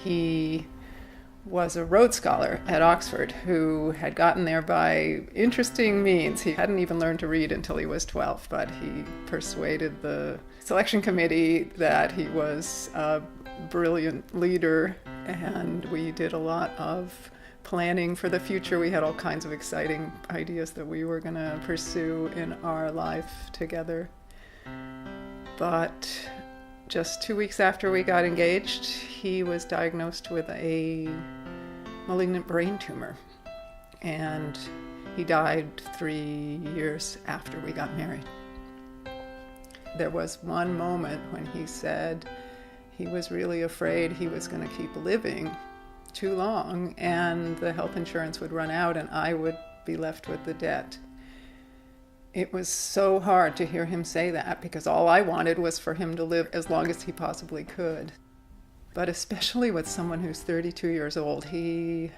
He was a Rhodes Scholar at Oxford who had gotten there by interesting means. He hadn't even learned to read until he was 12, but he persuaded the selection committee that he was a brilliant leader, and we did a lot of planning for the future. We had all kinds of exciting ideas that we were going to pursue in our life together. But just 2 weeks after we got engaged, he was diagnosed with a malignant brain tumor, and he died 3 years after we got married. There was one moment when he said he was really afraid he was going to keep living too long and the health insurance would run out and I would be left with the debt. It was so hard to hear him say that because all I wanted was for him to live as long as he possibly could. But especially with someone who's 32 years old, he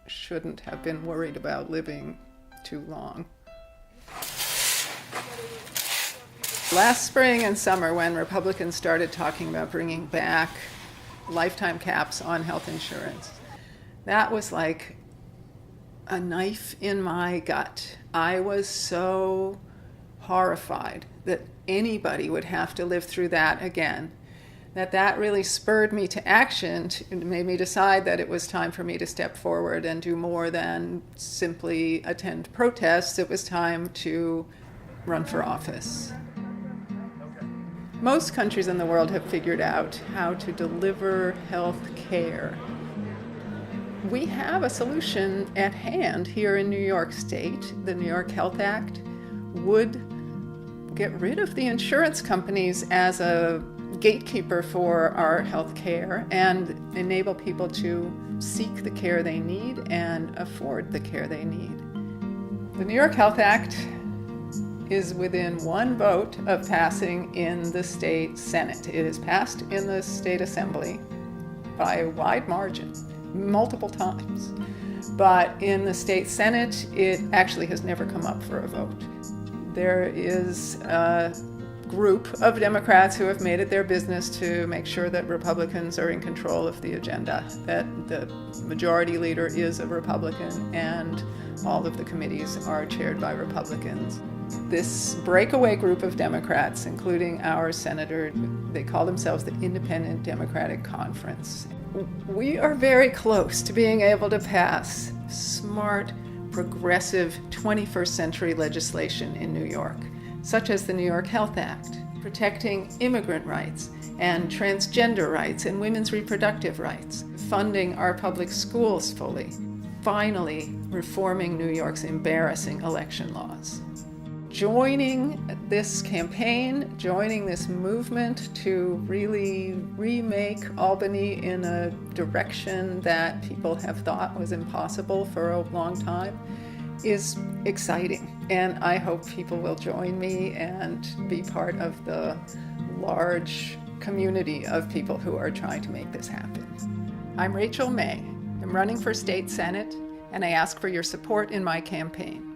shouldn't have been worried about living too long. Last spring and summer, when Republicans started talking about bringing back lifetime caps on health insurance, that was like a knife in my gut. I was so horrified that anybody would have to live through that again, that really spurred me to action. It made me decide that it was time for me to step forward and do more than simply attend protests. It was time to run for office. Most countries in the world have figured out how to deliver health care. We have a solution at hand here in New York State. The New York Health Act would get rid of the insurance companies as a gatekeeper for our health care and enable people to seek the care they need and afford the care they need. The New York Health Act is within one vote of passing in the state Senate. It is passed in the state assembly by a wide margin, multiple times. But in the state Senate, it actually has never come up for a vote. There is a group of Democrats who have made it their business to make sure that Republicans are in control of the agenda, that the majority leader is a Republican and all of the committees are chaired by Republicans. This breakaway group of Democrats, including our senator, they call themselves the Independent Democratic Conference. We are very close to being able to pass smart, progressive 21st century legislation in New York, such as the New York Health Act, protecting immigrant rights and transgender rights and women's reproductive rights, funding our public schools fully, finally reforming New York's embarrassing election laws. Joining this campaign, joining this movement to really remake Albany in a direction that people have thought was impossible for a long time is exciting. And I hope people will join me and be part of the large community of people who are trying to make this happen. I'm Rachel May. I'm running for state senate, and I ask for your support in my campaign.